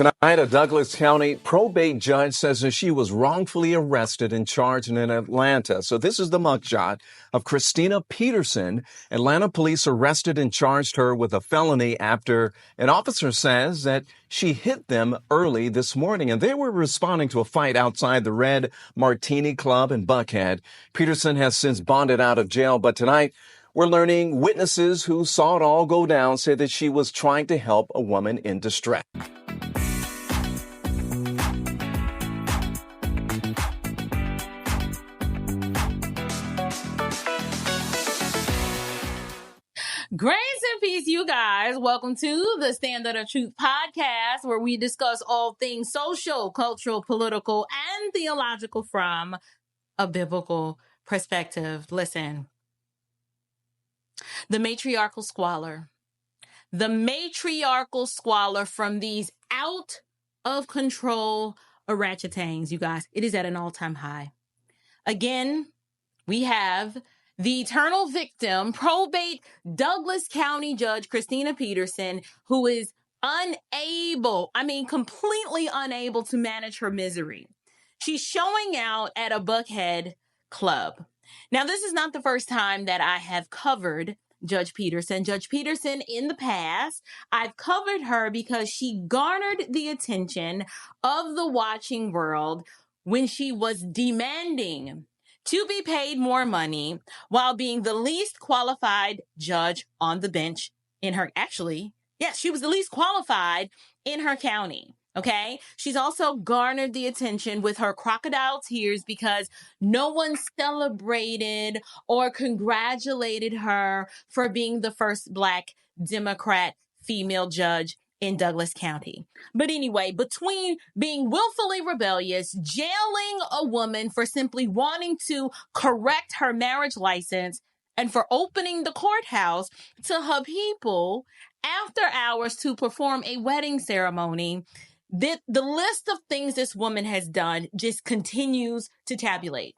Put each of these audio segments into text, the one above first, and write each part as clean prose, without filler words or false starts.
Tonight, a Douglas County probate judge says that she was wrongfully arrested and charged in Atlanta. So this is the mugshot of Christina Peterson. Atlanta police arrested and charged her with a felony after an officer says that she hit them early this morning, and they were responding to a fight outside the Red Martini Club in Buckhead. Peterson has since bonded out of jail, but tonight we're learning witnesses who saw it all go down say that she was trying to help a woman in distress. Grace and peace, you guys. Welcome to the Standard of Truth podcast, where we discuss all things social, cultural, political, and theological from a biblical perspective. Listen, the matriarchal squalor from these out of control orangutans, you guys, it is at an all-time high. Again, we have the eternal victim, probate Douglas County Judge Christina Peterson, who is completely unable to manage her misery. She's showing out at a Buckhead club. Now, this is not the first time that I have covered Judge Peterson. Judge Peterson, in the past, I've covered her because she garnered the attention of the watching world when she was demanding to be paid more money while being the least qualified judge on the bench in her, she was the least qualified in her county. Okay. She's also garnered the attention with her crocodile tears because no one celebrated or congratulated her for being the first Black Democrat female judge in Douglas County. But anyway, between being willfully rebellious, jailing a woman for simply wanting to correct her marriage license, and for opening the courthouse to her people after hours to perform a wedding ceremony, the list of things this woman has done just continues to tabulate.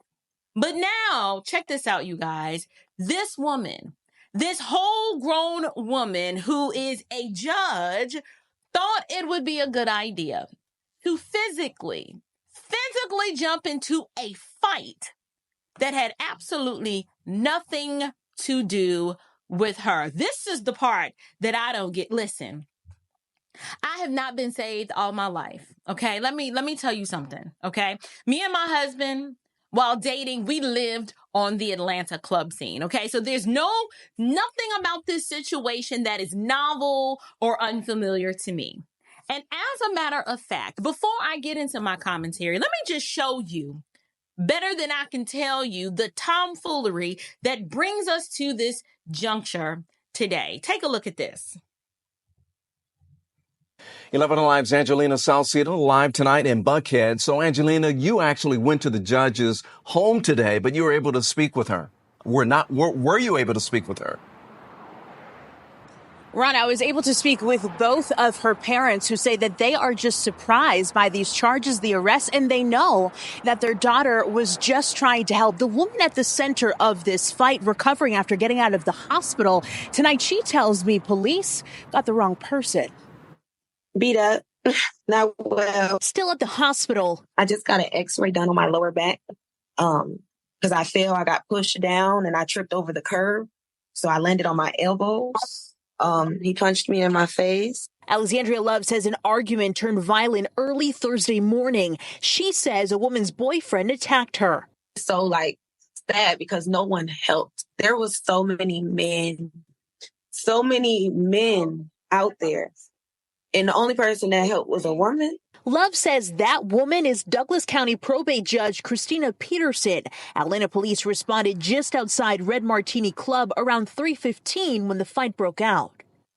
But now, check this out, you guys. This woman, this whole grown woman who is a judge, thought it would be a good idea to physically jump into a fight that had absolutely nothing to do with her. This is the part that I don't get. Listen, I have not been saved all my life. Okay. Let me tell you something. Okay. Me and my husband, while dating, we lived on the Atlanta club scene. Okay. So there's nothing about this situation that is novel or unfamiliar to me. And as a matter of fact, before I get into my commentary, let me just show you better than I can tell you the tomfoolery that brings us to this juncture today. Take a look at this. 11 Alive's Angelina Salcedo live tonight in Buckhead. So, Angelina, you actually went to the judge's home today, but you were able to speak with her. Were you able to speak with her? Ron, I was able to speak with both of her parents who say that they are just surprised by these charges, the arrest, and they know that their daughter was just trying to help. The woman at the center of this fight, recovering after getting out of the hospital tonight, she tells me police got the wrong person. Beat up, not well. Still at the hospital. I just got an x-ray done on my lower back because I fell. I got pushed down and I tripped over the curb. So I landed on my elbows. He punched me in my face. Alexandria Love says an argument turned violent early Thursday morning. She says a woman's boyfriend attacked her. So sad because no one helped. There was so many men out there. And the only person that helped was a woman. Love says that woman is Douglas County probate judge Christina Peterson. Atlanta police responded just outside Red Martini Club around 3:15 when the fight broke out.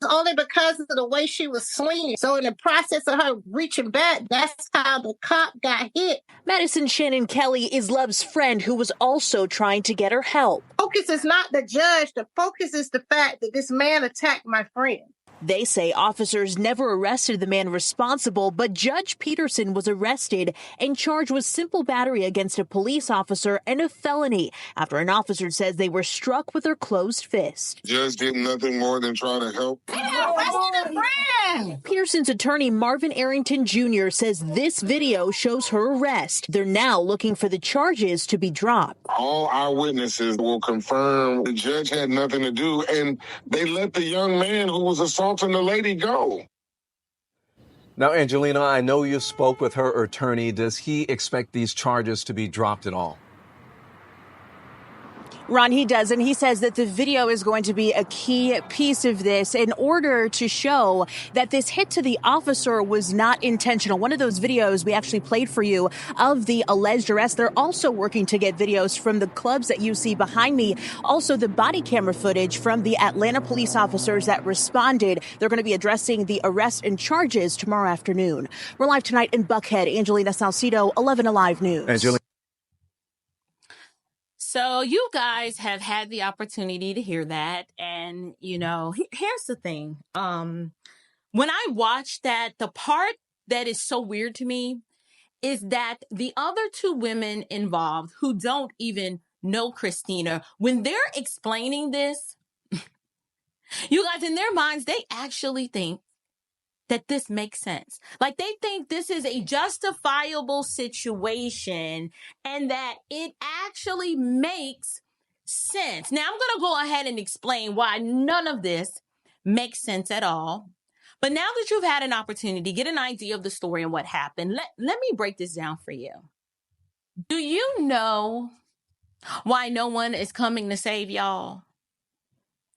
Only because of the way she was swinging. So in the process of her reaching back, that's how the cop got hit. Madison Shannon Kelly is Love's friend who was also trying to get her help. Focus is not the judge. The focus is the fact that this man attacked my friend. They say officers never arrested the man responsible, but Judge Peterson was arrested and charged with simple battery against a police officer and a felony after an officer says they were struck with their closed fist. Judge did nothing more than try to help. Peterson's attorney Marvin Arrington Jr. says this video shows her arrest. They're now looking for the charges to be dropped. All eyewitnesses will confirm the judge had nothing to do, and they let the young man who was assaulting the lady go. Now, Angelina, I know you spoke with her attorney. Does he expect these charges to be dropped at all? Ron, he does, and he says that the video is going to be a key piece of this in order to show that this hit to the officer was not intentional. One of those videos we actually played for you of the alleged arrest. They're also working to get videos from the clubs that you see behind me. Also, the body camera footage from the Atlanta police officers that responded. They're going to be addressing the arrest and charges tomorrow afternoon. We're live tonight in Buckhead. Angelina Salcido, 11 Alive News. Angelina. So you guys have had the opportunity to hear that. And, you know, here's the thing. When I watched that, the part that is so weird to me is that the other two women involved who don't even know Christina, when they're explaining this, you guys, in their minds, they actually think that this makes sense. Like they think this is a justifiable situation and that it actually makes sense. Now, I'm going to go ahead and explain why none of this makes sense at all. But now that you've had an opportunity to get an idea of the story and what happened, let me break this down for you. Do you know why no one is coming to save y'all?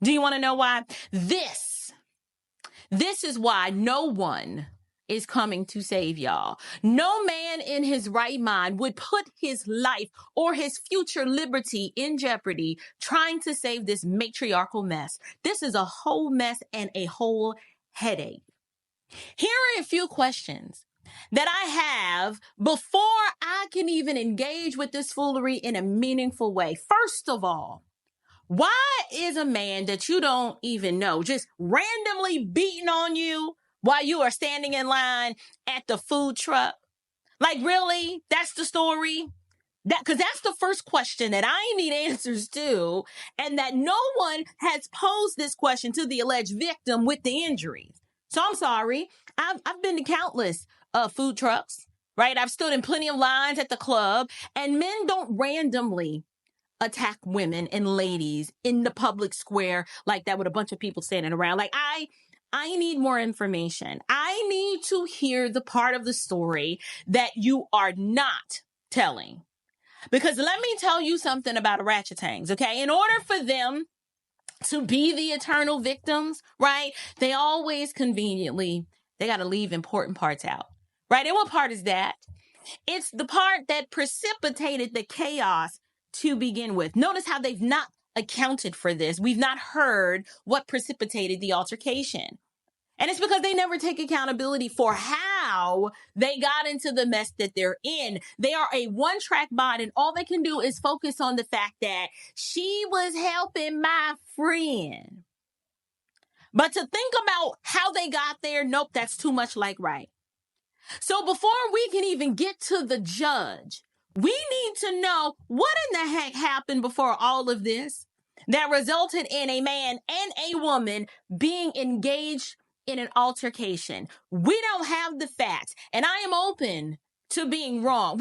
Do you want to know why? This is why no one is coming to save y'all. No man in his right mind would put his life or his future liberty in jeopardy trying to save this matriarchal mess. This is a whole mess and a whole headache. Here are a few questions that I have before I can even engage with this foolery in a meaningful way. First of all, why is a man that you don't even know just randomly beating on you while you are standing in line at the food truck? Like, really? That's the story? Because that's the first question that I need answers to, and that no one has posed this question to the alleged victim with the injuries. So I'm sorry. I've been to countless food trucks, right? I've stood in plenty of lines at the club, and men don't randomly attack women and ladies in the public square like that with a bunch of people standing around. Like, I need more information. I need to hear the part of the story that you are not telling. Because let me tell you something about orangutans, okay? In order for them to be the eternal victims, right, they always conveniently, they got to leave important parts out, right? And what part is that? It's the part that precipitated the chaos to begin with. Notice how they've not accounted for this. We've not heard what precipitated the altercation. And it's because they never take accountability for how they got into the mess that they're in. They are a one-track mind, and all they can do is focus on the fact that she was helping my friend. But to think about how they got there, nope, that's too much like right. So before we can even get to the judge, we need to know what in the heck happened before all of this that resulted in a man and a woman being engaged in an altercation. We don't have the facts, and I am open to being wrong.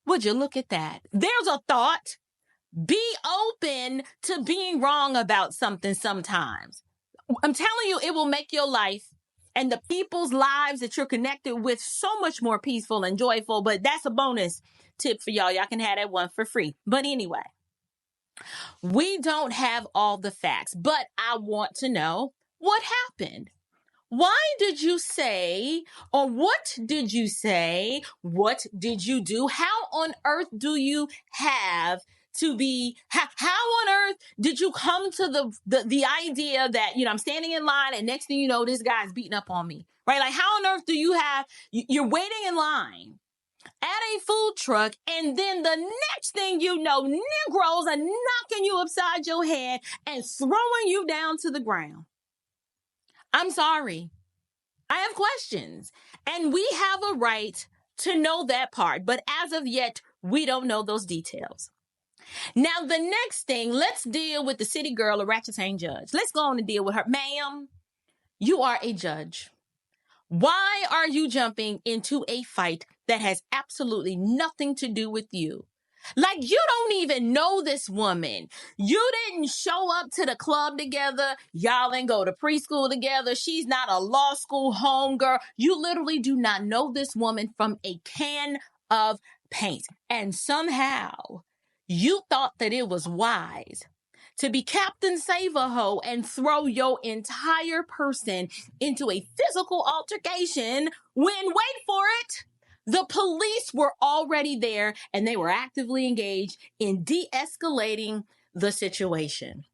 Would you look at that? There's a thought. Be open to being wrong about something sometimes. I'm telling you, it will make your life and the people's lives that you're connected with so much more peaceful and joyful. But that's a bonus tip for y'all. Y'all can have that one for free. But anyway, we don't have all the facts, but I want to know what happened. Why did you say, or what did you say? What did you do? How on earth do you have to be, how on earth did you come to the idea that, you know, I'm standing in line and next thing you know, this guy's beating up on me, right? Like, how on earth do you have, you're waiting in line at a food truck, and then the next thing you know, Negroes are knocking you upside your head and throwing you down to the ground. I'm sorry. I have questions. And we have a right to know that part. But as of yet, we don't know those details. Now, the next thing, let's deal with the city girl, a Ratchetane judge. Let's go on and deal with her. Ma'am, you are a judge. Why are you jumping into a fight that has absolutely nothing to do with you? Like, you don't even know this woman. You didn't show up to the club together. Y'all didn't go to preschool together. She's not a law school homegirl. You literally do not know this woman from a can of paint. And somehow you thought that it was wise to be Captain Save-A-Ho and throw your entire person into a physical altercation when, wait for it, the police were already there and they were actively engaged in de-escalating the situation.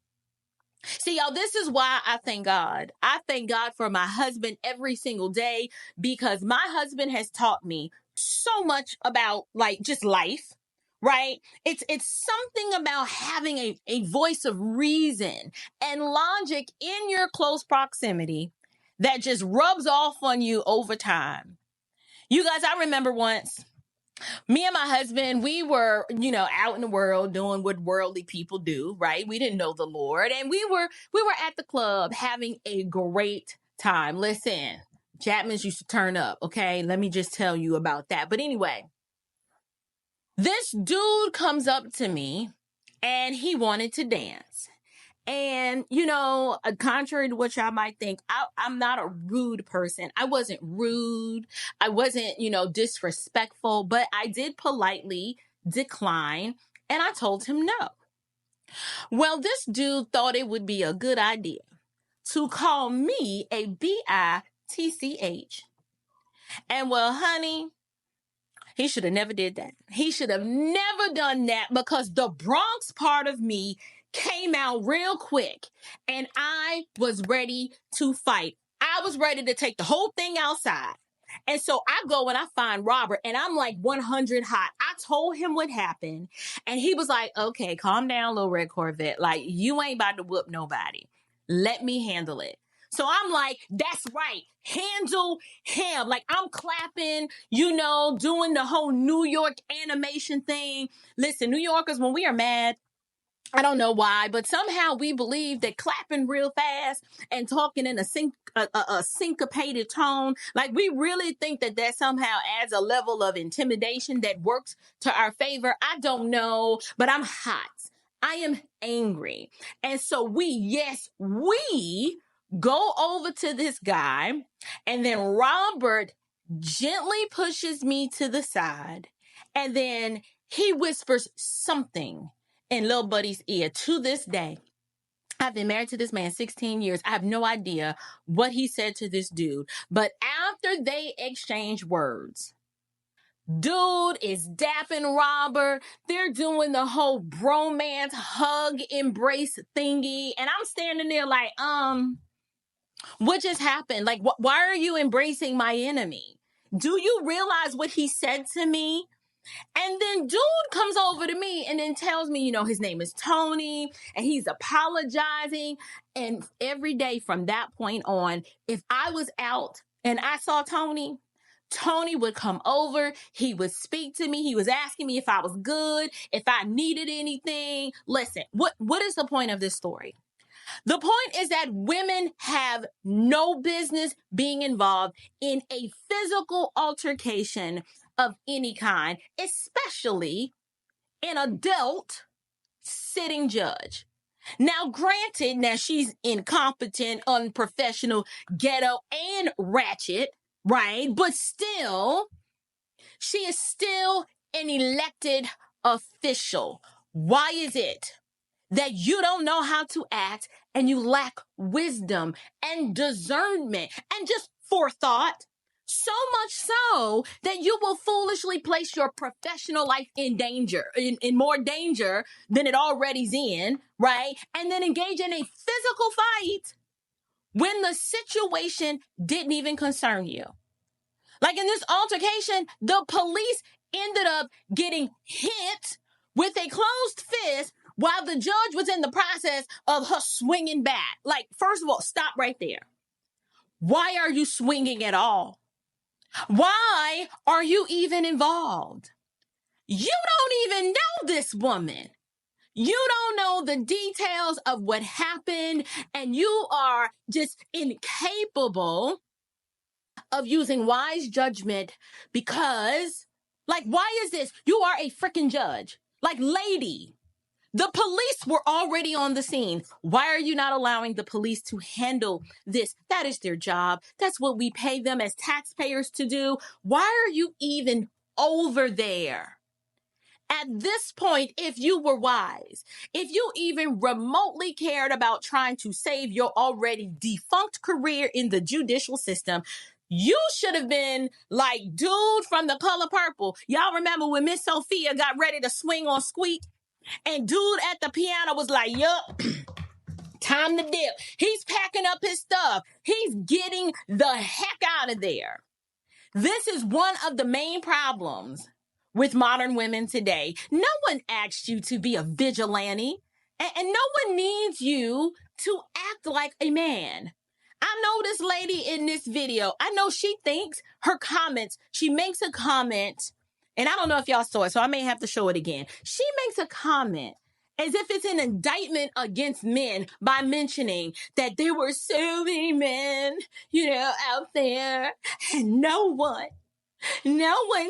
See, y'all, this is why I thank God. I thank God for my husband every single day, because my husband has taught me so much about, like, just life, right? It's something about having a voice of reason and logic in your close proximity that just rubs off on you over time. You guys, I remember once, me and my husband, we were, out in the world doing what worldly people do, right? We didn't know the Lord. And we were at the club having a great time. Listen, Chapman's used to turn up, okay? Let me just tell you about that. But anyway, this dude comes up to me and he wanted to dance. And, contrary to what y'all might think, I'm not a rude person. I wasn't rude. I wasn't, disrespectful, but I did politely decline. And I told him no. Well, this dude thought it would be a good idea to call me a bitch. And well, honey, he should have never did that. He should have never done that, because the Bronx part of me came out real quick and I was ready to fight. I was ready to take the whole thing outside. And so I go and I find Robert and I'm like 100 hot. I told him what happened and he was like, okay, calm down, little red Corvette. Like, you ain't about to whoop nobody. Let me handle it. So I'm like, that's right. Handle him. Like, I'm clapping, doing the whole New York animation thing. Listen, New Yorkers, when we are mad, I don't know why, but somehow we believe that clapping real fast and talking in a syncopated tone, like, we really think that somehow adds a level of intimidation that works to our favor. I don't know, but I'm hot. I am angry. And so we go over to this guy, and then Robert gently pushes me to the side, and then he whispers something in Lil Buddy's ear. To this day, I've been married to this man 16 years. I have no idea what he said to this dude. But after they exchange words, dude is dapping Robert. They're doing the whole bromance hug embrace thingy. And I'm standing there like, what just happened? Like, why are you embracing my enemy? Do you realize what he said to me? And then dude comes over to me and then tells me, his name is Tony and he's apologizing. And every day from that point on, if I was out and I saw Tony would come over. He would speak to me. He was asking me if I was good, if I needed anything. Listen, what is the point of this story? The point is that women have no business being involved in a physical altercation of any kind, especially an adult sitting judge. Now, granted, she's incompetent, unprofessional, ghetto, and ratchet, right? But still, she is still an elected official. Why is it that you don't know how to act and you lack wisdom and discernment and just forethought? So much so that you will foolishly place your professional life in danger, in more danger than it already's in, right? And then engage in a physical fight when the situation didn't even concern you. Like in this altercation, the police ended up getting hit with a closed fist while the judge was in the process of her swinging back. Like, first of all, stop right there. Why are you swinging at all? Why are you even involved? You don't even know this woman. You don't know the details of what happened, and you are just incapable of using wise judgment because, like, why is this? You are a freaking judge. Like, lady, the police were already on the scene. Why are you not allowing the police to handle this? That is their job. That's what we pay them as taxpayers to do. Why are you even over there? At this point, if you were wise, if you even remotely cared about trying to save your already defunct career in the judicial system, you should have been like dude from The Color Purple. Y'all remember when Miss Sophia got ready to swing on Squeak? And dude at the piano was like, yup, time to dip. He's packing up his stuff. He's getting the heck out of there. This is one of the main problems with modern women today. No one asked you to be a vigilante, and no one needs you to act like a man. I know this lady in this video. I know she thinks her comments, she makes a comment, and I don't know if y'all saw it, so I may have to show it again. She makes a comment as if it's an indictment against men by mentioning that there were so many men, out there, and no one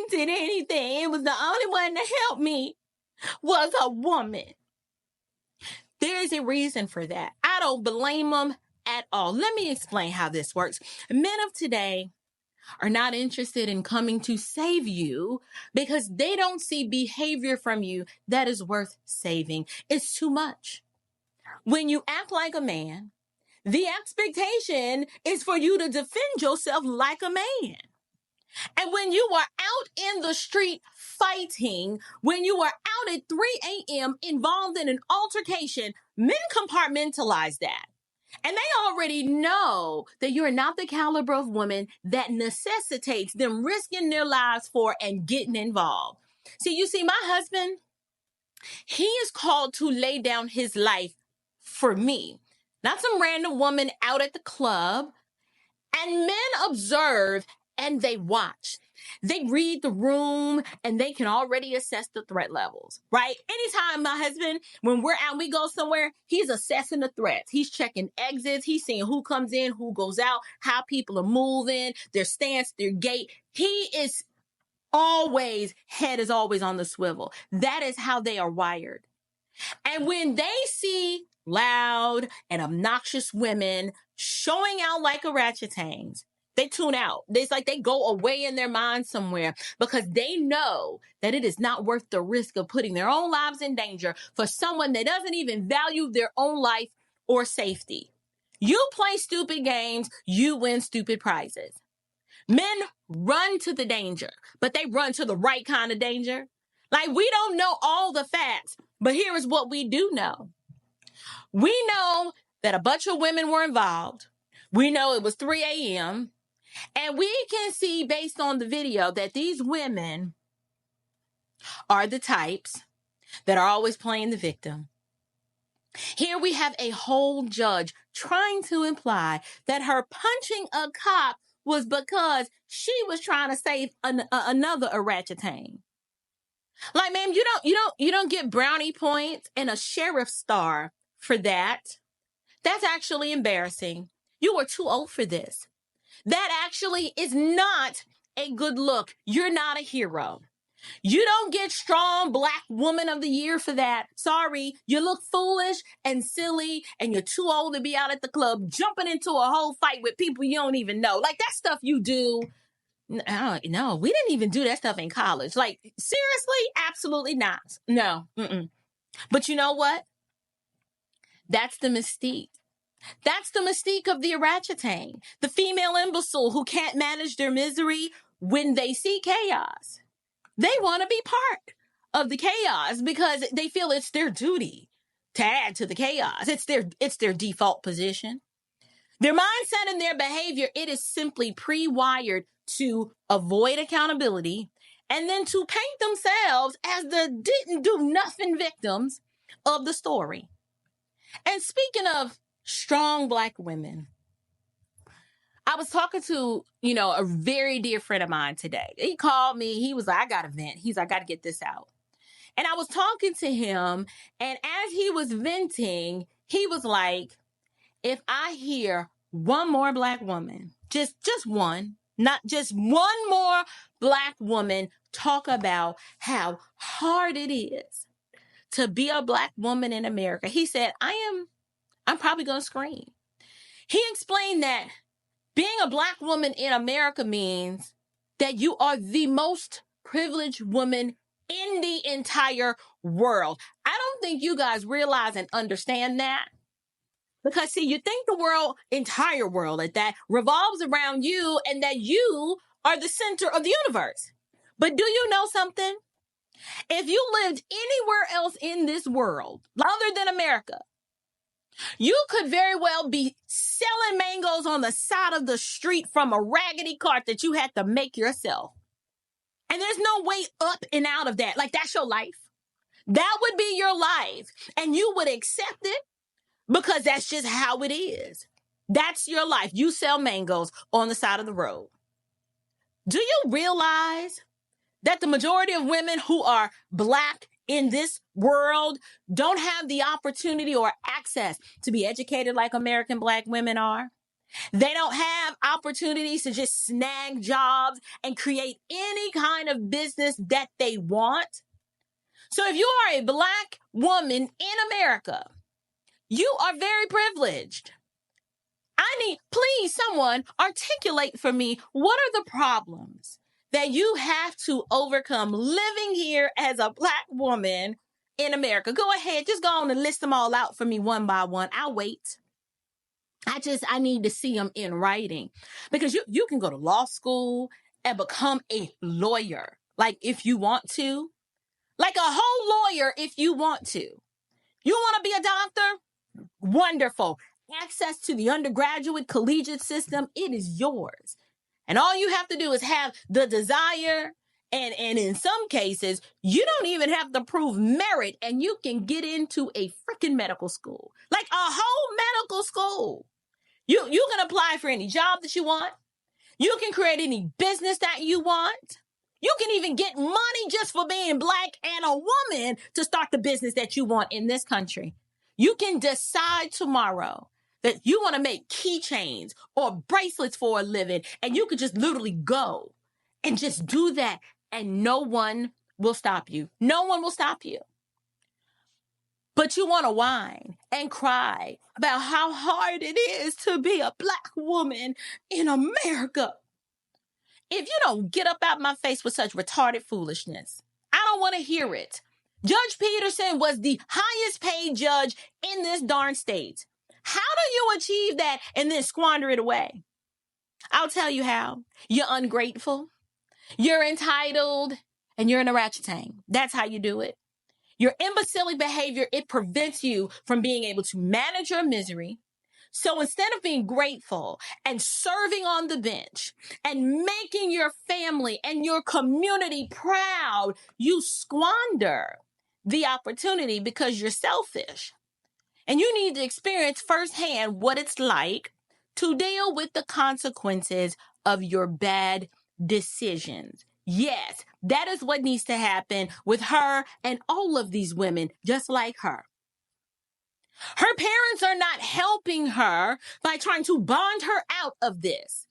did anything. It was the only one to help me was a woman. There is a reason for that. I don't blame them at all. Let me explain how this works. Men of today are not interested in coming to save you because they don't see behavior from you that is worth saving. It's too much. When you act like a man, the expectation is for you to defend yourself like a man. And when you are out in the street fighting, when you are out at 3 a.m. involved in an altercation, men compartmentalize that. And they already know that you're not the caliber of woman that necessitates them risking their lives for and getting involved. See, my husband, he is called to lay down his life for me, not some random woman out at the club. And men observe and they watch. They read the room and they can already assess the threat levels, right? Anytime my husband, when we're out, we go somewhere, he's assessing the threats. He's checking exits. He's seeing who comes in, who goes out, how people are moving, their stance, their gait. Head is always on the swivel. That is how they are wired. And when they see loud and obnoxious women showing out like orangutans, they tune out. It's like they go away in their mind somewhere because they know that it is not worth the risk of putting their own lives in danger for someone that doesn't even value their own life or safety. You play stupid games, you win stupid prizes. Men run to the danger, but they run to the right kind of danger. Like, we don't know all the facts, but here is what we do know. We know that a bunch of women were involved. We know it was 3 a.m. And we can see based on the video that these women are the types that are always playing the victim. Here we have a whole judge trying to imply that her punching a cop was because she was trying to save another orangutan. Like, ma'am, you don't get brownie points and a sheriff's star for that. That's actually embarrassing. You are too old for this. That actually is not a good look. You're not a hero. You don't get strong Black Woman of the Year for that. Sorry, you look foolish and silly, and you're too old to be out at the club jumping into a whole fight with people you don't even know. Like, that stuff you do. No, we didn't even do that stuff in college. Like, seriously? Absolutely not. No. But you know what? That's the mystique. That's the mystique of the orangutan, the female imbecile who can't manage their misery when they see chaos. They want to be part of the chaos because they feel it's their duty to add to the chaos. It's their default position. Their mindset and their behavior, it is simply pre-wired to avoid accountability and then to paint themselves as the didn't do nothing victims of the story. And speaking of strong Black women, I was talking to, a very dear friend of mine today. He called me. He was like, I got to vent. He's like, I got to get this out. And I was talking to him, and as he was venting, he was like, if I hear one more Black woman, just one, not just one more Black woman talk about how hard it is to be a Black woman in America, he said, I'm probably going to scream. He explained that being a Black woman in America means that you are the most privileged woman in the entire world. I don't think you guys realize and understand that. Because, see, you think the entire world at that, revolves around you and that you are the center of the universe. But do you know something? If you lived anywhere else in this world, other than America, you could very well be selling mangoes on the side of the street from a raggedy cart that you had to make yourself. And there's no way up and out of that. Like, that's your life. That would be your life. And you would accept it because that's just how it is. That's your life. You sell mangoes on the side of the road. Do you realize that the majority of women who are Black in this world don't have the opportunity or access to be educated like American Black women are? They don't have opportunities to just snag jobs and create any kind of business that they want. So if you are a Black woman in America, you are very privileged. Please, someone articulate for me, what are the problems that you have to overcome living here as a Black woman in America? Go ahead, just go on and list them all out for me one by one. I'll wait. I need to see them in writing, because you can go to law school and become a lawyer. Like, if you want to, like a whole lawyer, if you want to. You want to be a doctor? Wonderful. Access to the undergraduate collegiate system, it is yours. And all you have to do is have the desire. And in some cases, you don't even have to prove merit, and you can get into a freaking medical school, like a whole medical school. You can apply for any job that you want. You can create any business that you want. You can even get money just for being Black and a woman to start the business that you want in this country. You can decide tomorrow that you want to make keychains or bracelets for a living, and you could just literally go and just do that, and no one will stop you. No one will stop you. But you want to whine and cry about how hard it is to be a Black woman in America. If you don't get up out my face with such retarded foolishness, I don't want to hear it. Judge Peterson was the highest paid judge in this darn state. How do you achieve that and then squander it away? I'll tell you how. You're ungrateful, you're entitled, and you're an orangutan. That's how you do it. Your imbecilic behavior, it prevents you from being able to manage your misery. So instead of being grateful and serving on the bench and making your family and your community proud, you squander the opportunity because you're selfish. And you need to experience firsthand what it's like to deal with the consequences of your bad decisions. Yes, that is what needs to happen with her and all of these women just like her. Her parents are not helping her by trying to bond her out of this.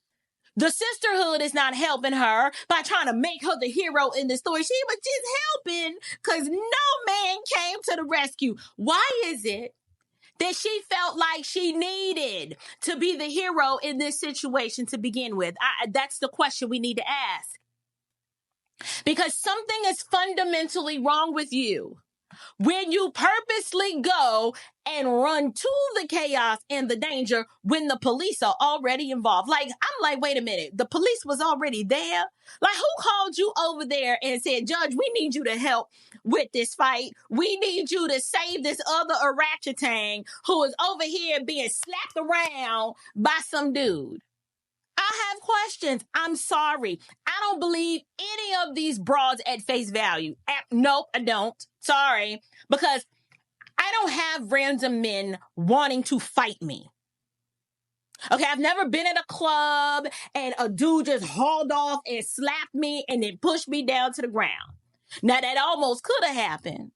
The sisterhood is not helping her by trying to make her the hero in the story. She was just helping because no man came to the rescue. Why is it that she felt like she needed to be the hero in this situation to begin with? That's the question we need to ask. Because something is fundamentally wrong with you when you purposely go and run to the chaos and the danger when the police are already involved. Like, I'm like, wait a minute, the police was already there? Like, who called you over there and said, Judge, we need you to help with this fight. We need you to save this other orangutan who is over here being slapped around by some dude? I have questions. I'm sorry. I don't believe any of these broads at face value. Nope, I don't. Sorry. Because I don't have random men wanting to fight me. Okay, I've never been at a club and a dude just hauled off and slapped me and then pushed me down to the ground. Now, that almost could have happened.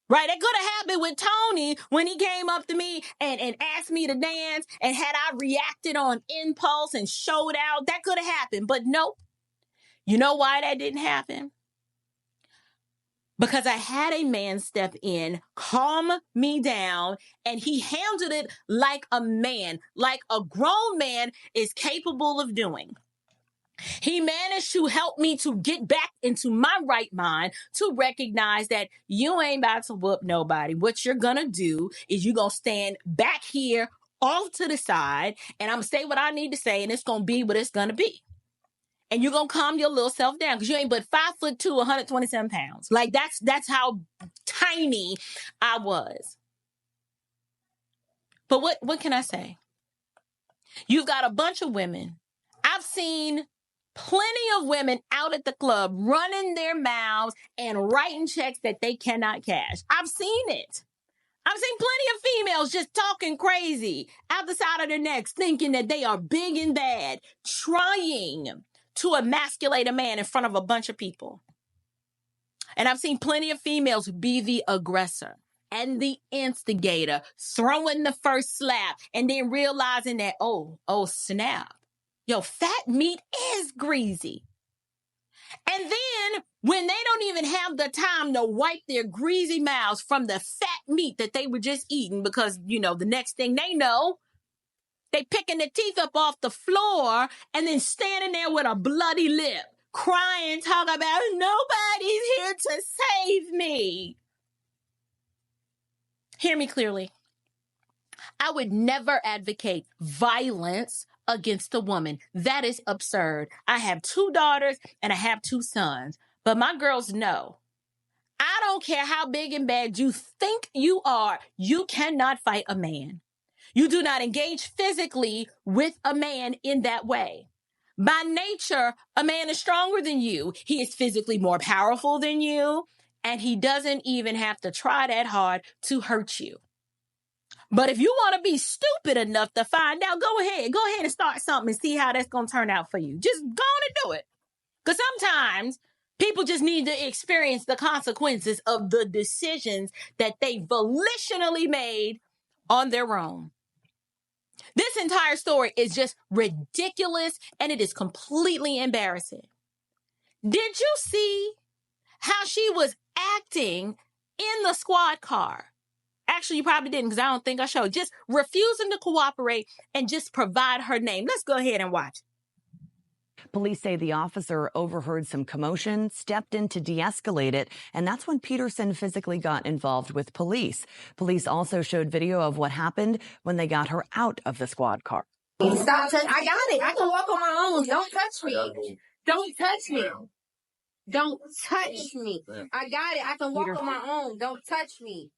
Right? That could have happened with Tony when he came up to me and asked me to dance, and had I reacted on impulse and showed out, that could have happened. But nope. You know why that didn't happen? Because I had a man step in, calm me down, and he handled it like a man, like a grown man is capable of doing. He managed to help me to get back into my right mind, to recognize that you ain't about to whoop nobody. What you're going to do is you're going to stand back here off to the side, and I'm going to say what I need to say, and it's going to be what it's going to be. And you're going to calm your little self down, because you ain't but 5'2", 127 pounds. Like, that's how tiny I was. But what can I say? You've got a bunch of women. I've seen plenty of women out at the club running their mouths and writing checks that they cannot cash. I've seen it. I've seen plenty of females just talking crazy out the side of their necks, thinking that they are big and bad, trying to emasculate a man in front of a bunch of people. And I've seen plenty of females be the aggressor and the instigator, throwing the first slap and then realizing that, oh snap. Yo, fat meat is greasy. And then when they don't even have the time to wipe their greasy mouths from the fat meat that they were just eating, because, the next thing they know, they picking the teeth up off the floor and then standing there with a bloody lip, crying, talking about nobody's here to save me. Hear me clearly. I would never advocate violence against a woman. That is absurd. I have 2 daughters and I have 2 sons, but my girls know, I don't care how big and bad you think you are, you cannot fight a man. You do not engage physically with a man in that way. By nature, a man is stronger than you. He is physically more powerful than you, and he doesn't even have to try that hard to hurt you. But if you want to be stupid enough to find out, go ahead and start something and see how that's going to turn out for you. Just go on and do it. Because sometimes people just need to experience the consequences of the decisions that they volitionally made on their own. This entire story is just ridiculous, and it is completely embarrassing. Did you see how she was acting in the squad car? Actually, you probably didn't, because I don't think I showed. Just refusing to cooperate and just provide her name. Let's go ahead and watch. Police say the officer overheard some commotion, stepped in to de-escalate it, and that's when Peterson physically got involved with police. Police also showed video of what happened when they got her out of the squad car. Stop! I got it. I can walk on my own. Don't touch me. Don't touch me. Don't touch me. I got it. I can walk on my own. Don't touch me.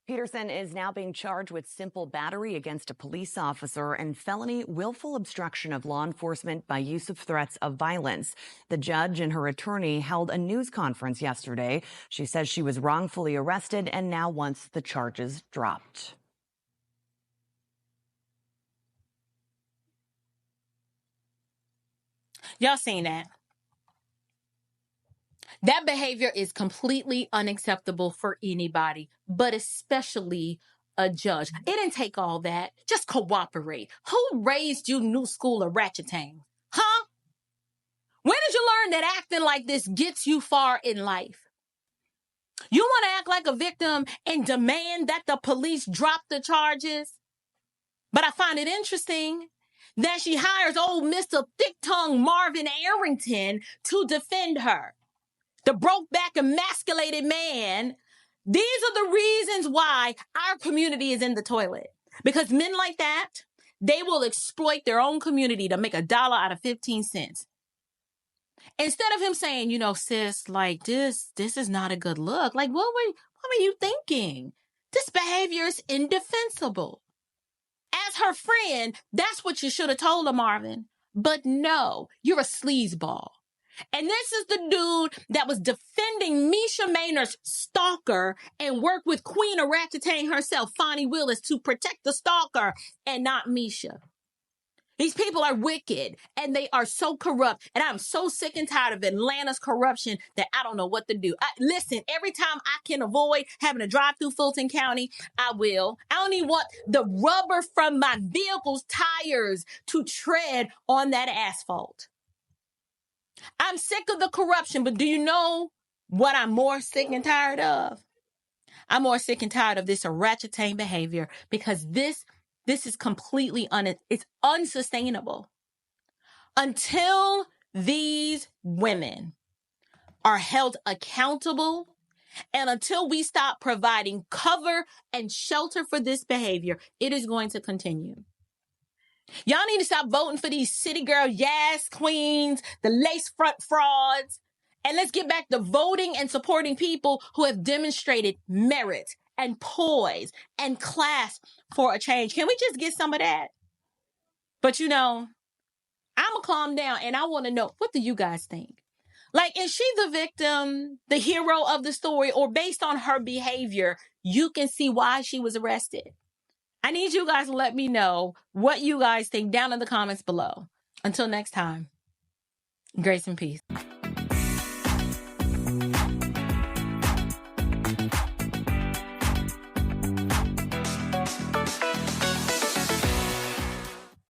Peterson is now being charged with simple battery against a police officer and felony willful obstruction of law enforcement by use of threats of violence. The judge and her attorney held a news conference yesterday. She says she was wrongfully arrested and now wants the charges dropped. Y'all seen that? That behavior is completely unacceptable for anybody, but especially a judge. It didn't take all that. Just cooperate. Who raised you new school of ratcheting? Huh? When did you learn that acting like this gets you far in life? You want to act like a victim and demand that the police drop the charges? But I find it interesting that she hires old Mr. Thick-Tongue Marvin Arrington to defend her. The broke-back, emasculated man. These are the reasons why our community is in the toilet. Because men like that, they will exploit their own community to make $1 out of 15 cents. Instead of him saying, sis, like this is not a good look. Like, what were you thinking? This behavior is indefensible. As her friend, that's what you should have told her, Marvin. But no, you're a sleazeball. And this is the dude that was defending Misha Maynard's stalker and worked with Queen of Ratchetane herself, Fonnie Willis, to protect the stalker and not Misha. These people are wicked and they are so corrupt. And I'm so sick and tired of Atlanta's corruption that I don't know what to do. Listen, every time I can avoid having to drive through Fulton County, I will. I don't even want the rubber from my vehicle's tires to tread on that asphalt. I'm sick of the corruption, but do you know what I'm more sick and tired of? I'm more sick and tired of this ratchetane behavior because this is completely it's unsustainable. Until these women are held accountable and until we stop providing cover and shelter for this behavior, it is going to continue. Y'all need to stop voting for these city girl yes queens, the lace front frauds, and let's get back to voting and supporting people who have demonstrated merit and poise and class for a change. Can we just get some of that? But you know, I'm gonna calm down and I want to know, what do you guys think? Like, is she the victim, the hero of the story, or based on her behavior, you can see why she was arrested? I need you guys to let me know what you guys think down in the comments below. Until next time, grace and peace.